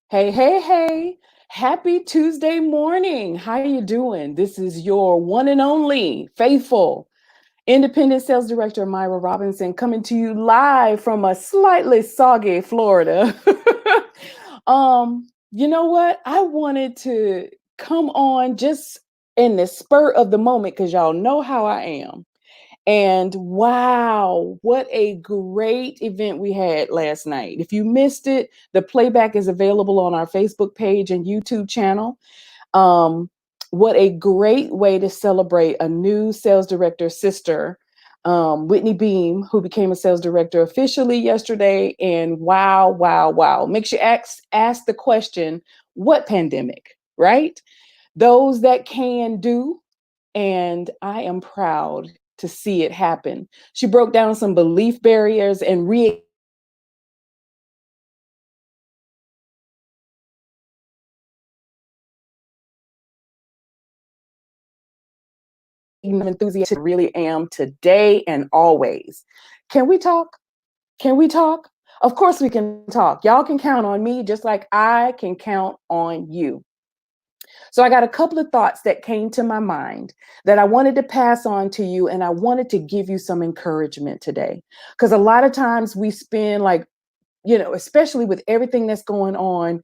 Hey, hey, hey. Happy Tuesday morning. How you doing? This is your one and only faithful independent sales director, Myra Robinson, coming to you live from a slightly soggy Florida. You know what? I wanted to come on just in the spur of the moment because y'all know how I am. And wow, what a great event we had last night. If you missed it, the playback is available on our Facebook page and YouTube channel. Um, what a great way to celebrate a new sales director sister, Whitney Beam, who became a sales director officially yesterday. And wow, wow, wow. Makes you ask the question, what pandemic, right? Those that can do, and I am proud to see it happen. She broke down some belief barriers and enthusiastic really am today and always. Can we talk? Can we talk? Of course we can talk. Y'all can count on me just like I can count on you. So I got a couple of thoughts that came to my mind that I wanted to pass on to you, and I wanted to give you some encouragement today. Because a lot of times we spend especially with everything that's going on,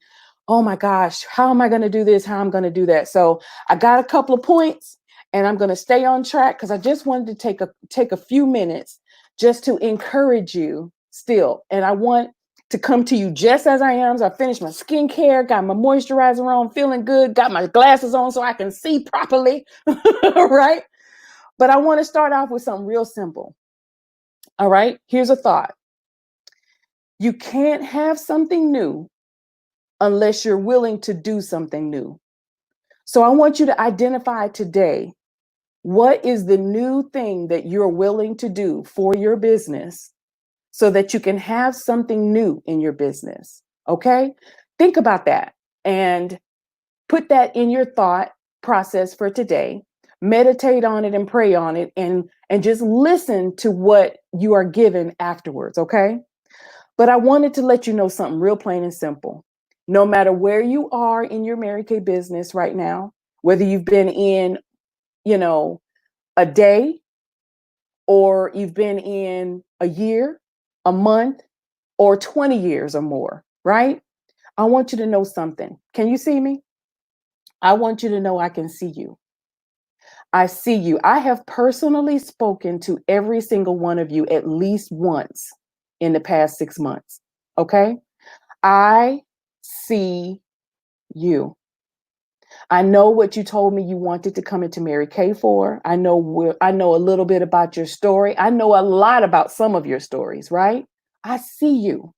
oh my gosh, how am I going to do this? How am I going to do that? So I got a couple of points and I'm going to stay on track because I just wanted to take a few minutes just to encourage you still. And I want to come to you just as I am. So I finished my skincare, got my moisturizer on, feeling good, got my glasses on so I can see properly, right? But I want to start off with something real simple. All right, here's a thought. You can't have something new unless you're willing to do something new. So I want you to identify today, what is the new thing that you're willing to do for your business so that you can have something new in your business? Okay? Think about that and put that in your thought process for today. Meditate on it and pray on it and just listen to what you are given afterwards, okay? But I wanted to let you know something real plain and simple. No matter where you are in your Mary Kay business right now, whether you've been in, a day or you've been in a year, a month, or 20 years or more, right? I want you to know something. Can you see me? I want you to know I can see you. I see you. I have personally spoken to every single one of you at least once in the past 6 months. Okay? I see you. I know what you told me you wanted to come into Mary Kay for. I know a little bit about your story. I know a lot about some of your stories, right? I see you.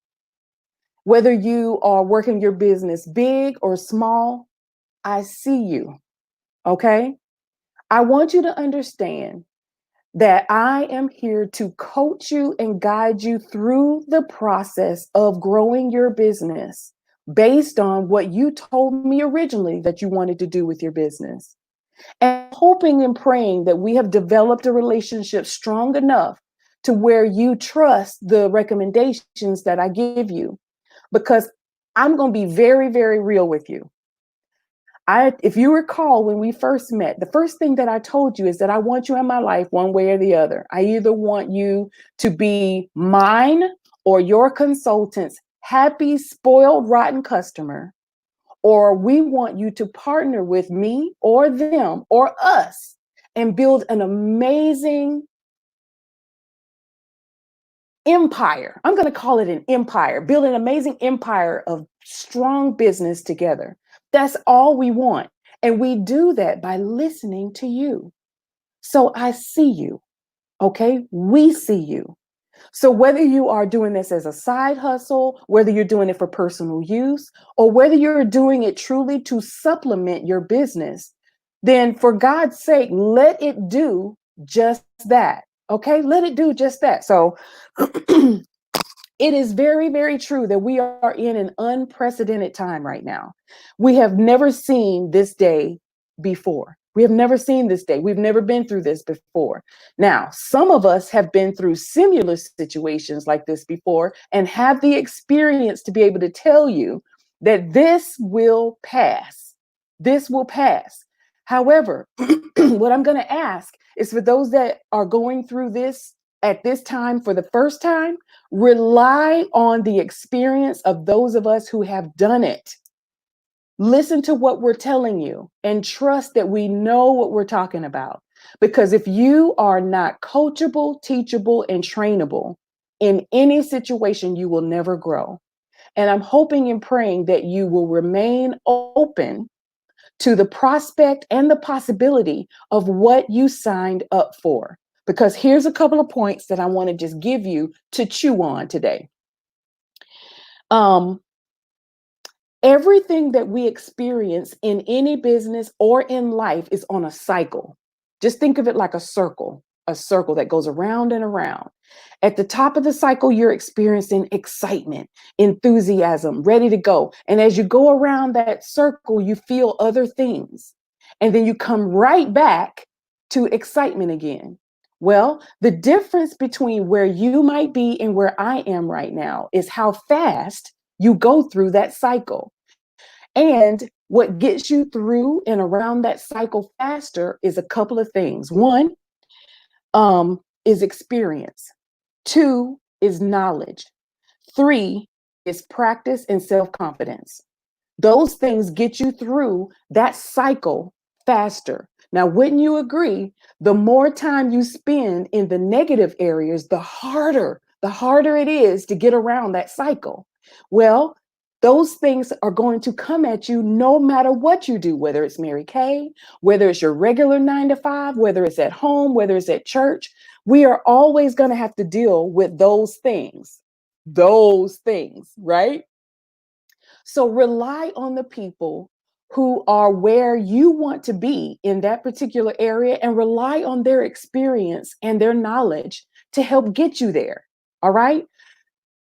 Whether you are working your business big or small, I see you. Okay? I want you to understand that I am here to coach you and guide you through the process of growing your business based on what you told me originally that you wanted to do with your business. And hoping and praying that we have developed a relationship strong enough to where you trust the recommendations that I give you. Because I'm going to be very, very real with you. If you recall when we first met, the first thing that I told you is that I want you in my life one way or the other. I either want you to be mine or your consultant's happy, spoiled, rotten customer, or we want you to partner with me or them or us and build an amazing empire. I'm going to call it an empire, build an amazing empire of strong business together. That's all we want. And we do that by listening to you. So I see you. Okay. We see you. So whether you are doing this as a side hustle, whether you're doing it for personal use, or whether you're doing it truly to supplement your business, then for God's sake, let it do just that. Okay. Let it do just that. So it is very, very true that we are in an unprecedented time right now. We have never seen this day before. We have never seen this day. We've never been through this before. Now, some of us have been through similar situations like this before and have the experience to be able to tell you that this will pass. This will pass. However, what I'm going to ask is for those that are going through this at this time for the first time, rely on the experience of those of us who have done it. Listen to what we're telling you and trust that we know what we're talking about. Because if you are not coachable, teachable, and trainable in any situation, you will never grow. And I'm hoping and praying that you will remain open to the prospect and the possibility of what you signed up for. Because here's a couple of points that I want to just give you to chew on today. Everything that we experience in any business or in life is on a cycle. Just think of it like a circle that goes around and around. At the top of the cycle, you're experiencing excitement, enthusiasm, ready to go. And as you go around that circle, you feel other things. And then you come right back to excitement again. Well, the difference between where you might be and where I am right now is how fast you go through that cycle. And what gets you through and around that cycle faster is a couple of things. One is experience. Two is knowledge. Three is practice and self-confidence. Those things get you through that cycle faster. Now, wouldn't you agree? The more time you spend in the negative areas, the harder it is to get around that cycle. Well, those things are going to come at you no matter what you do, whether it's Mary Kay, whether it's your regular 9 to 5, whether it's at home, whether it's at church. We are always going to have to deal with those things, right? So rely on the people who are where you want to be in that particular area and rely on their experience and their knowledge to help get you there. All right.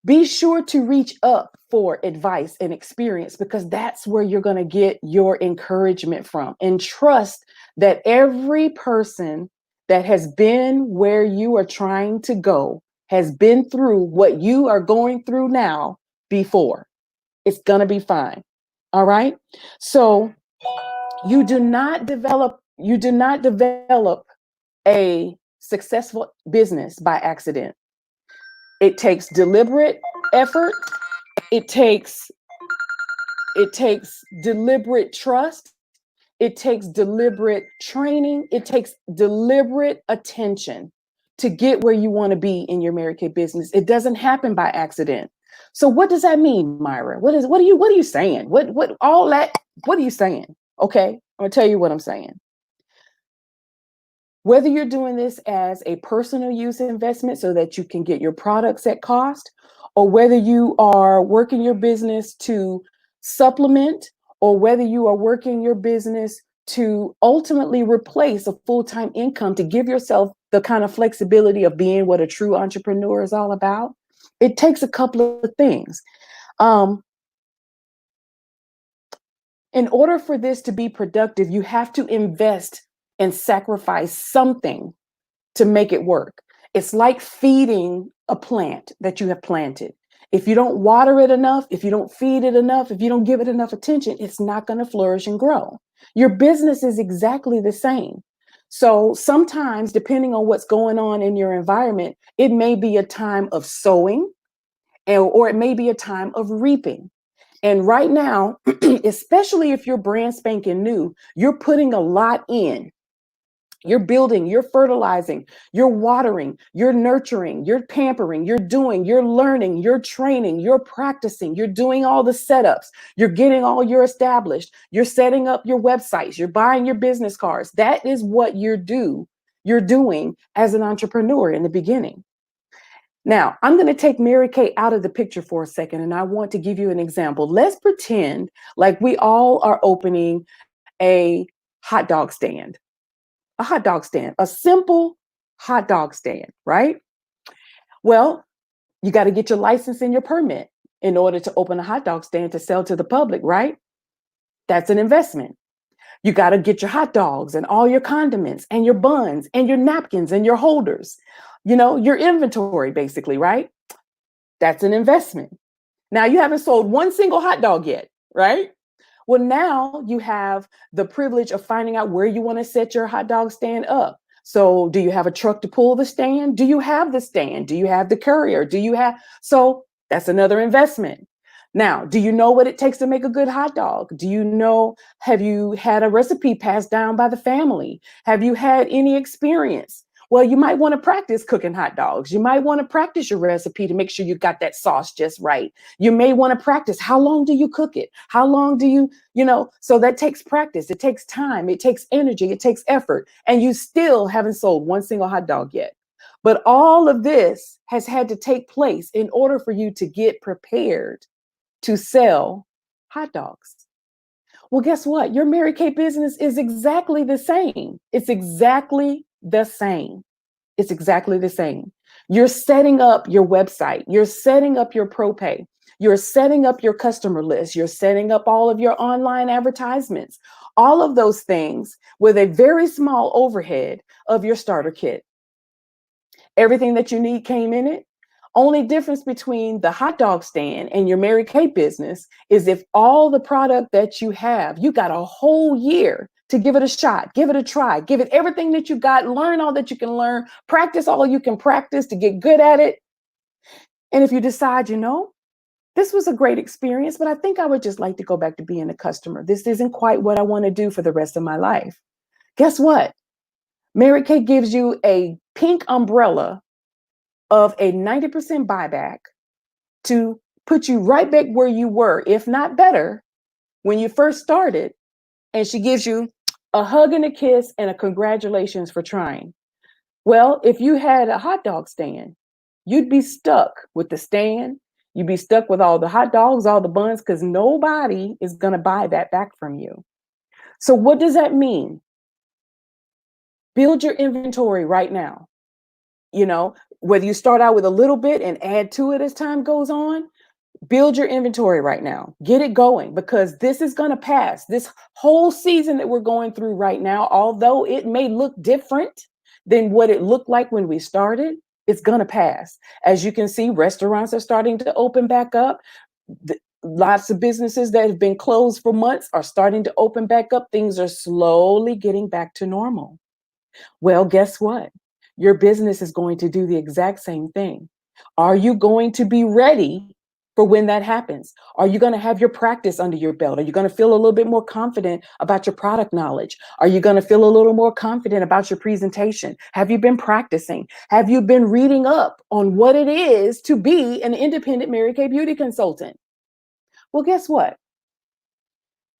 Be sure to reach up for advice and experience because that's where you're going to get your encouragement from. And trust that every person that has been where you are trying to go has been through what you are going through now before. It's going to be fine. All right. So you do not develop a successful business by accident. It takes deliberate effort. It takes deliberate trust. It takes deliberate training. It takes deliberate attention to get where you want to be in your Mary Kay business. It doesn't happen by accident. So what does that mean, Myra? What are you saying? What are you saying? Okay, I'm gonna tell you what I'm saying. Whether you're doing this as a personal use investment so that you can get your products at cost, or whether you are working your business to supplement, or whether you are working your business to ultimately replace a full-time income to give yourself the kind of flexibility of being what a true entrepreneur is all about, it takes a couple of things. In order for this to be productive, you have to invest and sacrifice something to make it work. It's like feeding a plant that you have planted. If you don't water it enough, if you don't feed it enough, if you don't give it enough attention, it's not going to flourish and grow. Your business is exactly the same. So sometimes, depending on what's going on in your environment, it may be a time of sowing or it may be a time of reaping. And right now, especially if you're brand spanking new, you're putting a lot in. You're building, you're fertilizing, you're watering, you're nurturing, you're pampering, you're doing, you're learning, you're training, you're practicing, you're doing all the setups, you're getting all your established, you're setting up your websites, you're buying your business cards. That is what you're doing as an entrepreneur in the beginning. Now, I'm going to take Mary Kay out of the picture for a second, and I want to give you an example. Let's pretend like we all are opening a hot dog stand. A simple hot dog stand, right? Well, you got to get your license and your permit in order to open a hot dog stand to sell to the public, right? That's an investment. You got to get your hot dogs and all your condiments and your buns and your napkins and your holders, your inventory basically, right? That's an investment. Now you haven't sold one single hot dog yet. right? Well, now you have the privilege of finding out where you want to set your hot dog stand up. So, do you have a truck to pull the stand? Do you have the stand? Do you have the courier? Do you have? So, that's another investment. Now, do you know what it takes to make a good hot dog? Do you know? Have you had a recipe passed down by the family? Have you had any experience? Well, you might want to practice cooking hot dogs. You might want to practice your recipe to make sure you got that sauce just right. You may want to practice how long do you cook it? How long do you, so that takes practice. It takes time. It takes energy. It takes effort. And you still haven't sold one single hot dog yet. But all of this has had to take place in order for you to get prepared to sell hot dogs. Well, guess what? Your Mary Kay business is exactly the same. It's exactly the same. It's exactly the same. You're setting up your website. You're setting up your ProPay. You're setting up your customer list. You're setting up all of your online advertisements. All of those things with a very small overhead of your starter kit. Everything that you need came in it. Only difference between the hot dog stand and your Mary Kay business is if all the product that you have, you got a whole year to give it a shot, give it a try, give it everything that you got, learn all that you can learn, practice all you can practice to get good at it. And if you decide, this was a great experience, but I think I would just like to go back to being a customer. This isn't quite what I want to do for the rest of my life. Guess what? Mary Kay gives you a pink umbrella of a 90% buyback to put you right back where you were, if not better, when you first started. And she gives you a hug and a kiss and a congratulations for trying. Well, if you had a hot dog stand, you'd be stuck with the stand. You'd be stuck with all the hot dogs, all the buns, because nobody is going to buy that back from you. So, what does that mean? Build your inventory right now. Whether you start out with a little bit and add to it as time goes on, build your inventory right now. Get it going, because this is going to pass. This whole season that we're going through right now, although it may look different than what it looked like when we started, it's going to pass. As you can see, restaurants are starting to open back up. Lots of businesses that have been closed for months are starting to open back up. Things are slowly getting back to normal. Well, guess what? Your business is going to do the exact same thing. Are you going to be ready for when that happens? Are you going to have your practice under your belt? Are you going to feel a little bit more confident about your product knowledge? Are you going to feel a little more confident about your presentation? Have you been practicing? Have you been reading up on what it is to be an independent Mary Kay beauty consultant? Well, guess what?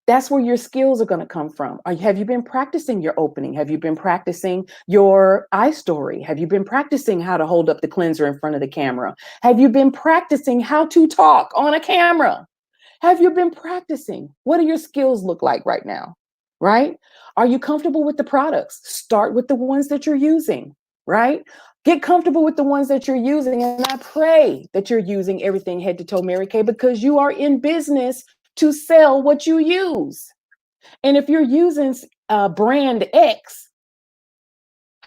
That's where your skills are going to come from. Have you been practicing your opening? Have you been practicing your eye story? Have you been practicing how to hold up the cleanser in front of the camera? Have you been practicing how to talk on a camera? Have you been practicing? What do your skills look like right now? Right? Are you comfortable with the products? Start with the ones that you're using, right? Get comfortable with the ones that you're using. And I pray that you're using everything head to toe Mary Kay, because you are in business to sell what you use. And if you're using brand X,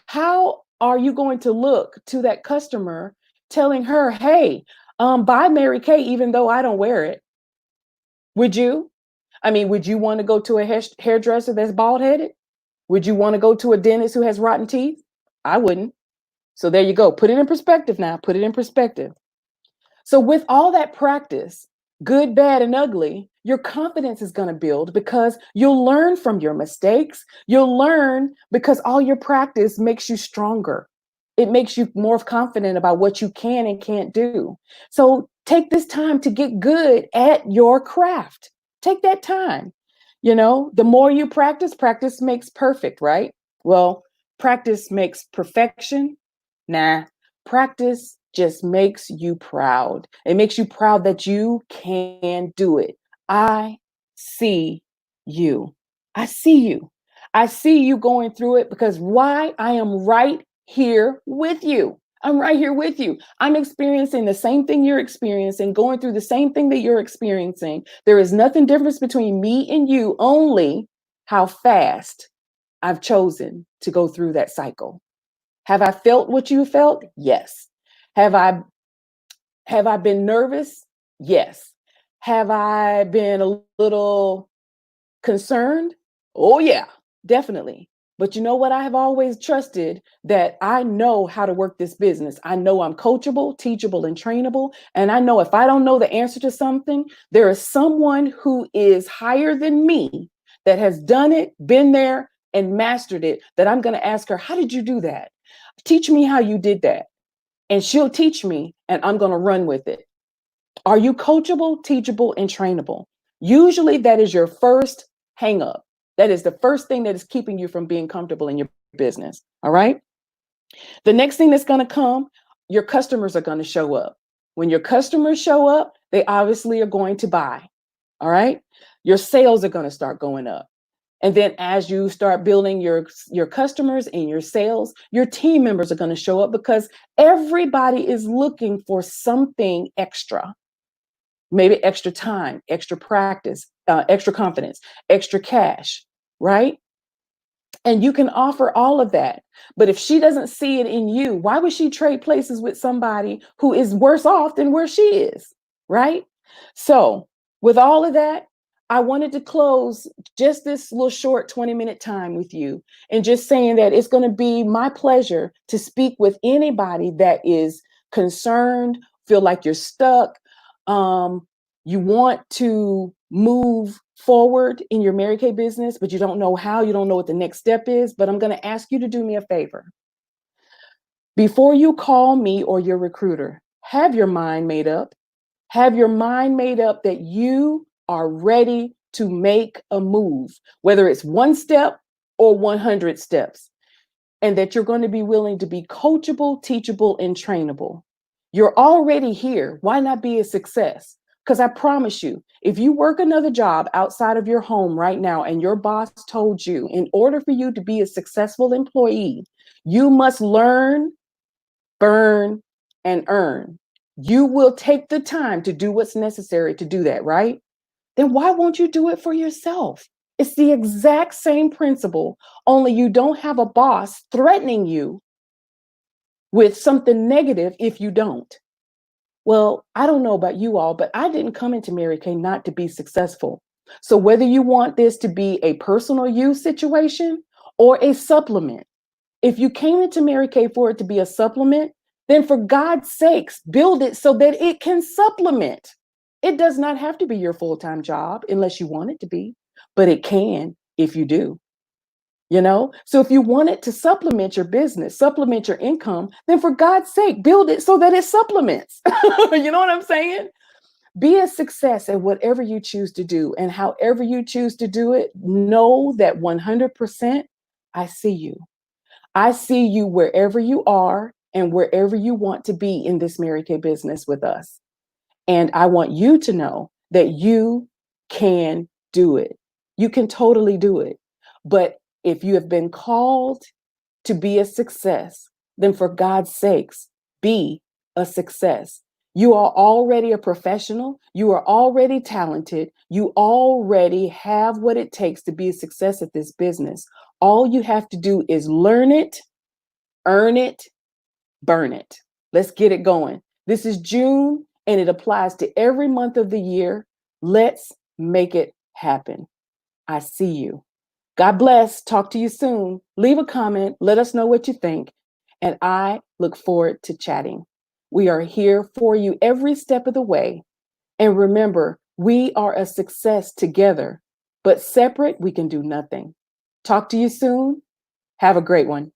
how are you going to look to that customer telling her, hey, buy Mary Kay, even though I don't wear it? Would you? I mean, would you want to go to a hairdresser that's bald headed? Would you want to go to a dentist who has rotten teeth? I wouldn't. So there you go. Put it in perspective now. Put it in perspective. So with all that practice, good, bad, and ugly, your confidence is going to build, because you'll learn from your mistakes. You'll learn because all your practice makes you stronger. It makes you more confident about what you can and can't do. So take this time to get good at your craft. Take that time. The more you practice, practice makes perfect, right? Well, practice makes perfection. Nah, practice just makes you proud. It makes you proud that you can do it. I see you. I see you. I see you going through it, because why? I am right here with you. I'm right here with you. I'm experiencing the same thing you're experiencing, going through the same thing that you're experiencing. There is nothing different between me and you, only how fast I've chosen to go through that cycle. Have I felt what you felt? Yes. Have I been nervous? Yes. Have I been a little concerned? Oh, yeah, definitely. But you know what? I have always trusted that I know how to work this business. I know I'm coachable, teachable, and trainable. And I know if I don't know the answer to something, there is someone who is higher than me that has done it, been there, and mastered it, that I'm going to ask her, how did you do that? Teach me how you did that. And she'll teach me, and I'm going to run with it. Are you coachable, teachable, and trainable? Usually that is your first hang up. That is the first thing that is keeping you from being comfortable in your business. All right. The next thing that's going to come, your customers are going to show up. When your customers show up, they obviously are going to buy. All right. Your sales are going to start going up. And then as you start building your customers and your sales, your team members are going to show up because everybody is looking for something extra. Maybe extra time, extra practice, extra confidence, extra cash, right? And you can offer all of that. But if she doesn't see it in you, why would she trade places with somebody who is worse off than where she is, right? So, with all of that, I wanted to close just this little short 20-minute time with you and just saying that it's going to be my pleasure to speak with anybody that is concerned, feel like you're stuck, you want to move forward in your Mary Kay business, but you don't know how, you don't know what the next step is. But I'm going to ask you to do me a favor. Before you call me or your recruiter, have your mind made up. Have your mind made up that you are ready to make a move, whether it's one step or 100 steps, and that you're going to be willing to be coachable, teachable, and trainable. You're already here. Why not be a success? Because I promise you, if you work another job outside of your home right now and your boss told you, in order for you to be a successful employee, you must learn, burn, and earn. You will take the time to do what's necessary to do that, right? Then why won't you do it for yourself? It's the exact same principle, only you don't have a boss threatening you with something negative if you don't. Well, I don't know about you all, but I didn't come into Mary Kay not to be successful. So whether you want this to be a personal use situation or a supplement, if you came into Mary Kay for it to be a supplement, then for God's sakes, build it so that it can supplement. It does not have to be your full-time job unless you want it to be, but it can if you do. So if you want it to supplement your business, supplement your income, then for God's sake, build it so that it supplements. You know what I'm saying? Be a success at whatever you choose to do. And however you choose to do it, know that 100% I see you. I see you wherever you are and wherever you want to be in this Mary Kay business with us. And I want you to know that you can do it. You can totally do it. But if you have been called to be a success, then for God's sakes, be a success. You are already a professional. You are already talented. You already have what it takes to be a success at this business. All you have to do is learn it, earn it, burn it. Let's get it going. This is June and it applies to every month of the year. Let's make it happen. I see you. God bless. Talk to you soon. Leave a comment. Let us know what you think. And I look forward to chatting. We are here for you every step of the way. And remember, we are a success together, but separate, we can do nothing. Talk to you soon. Have a great one.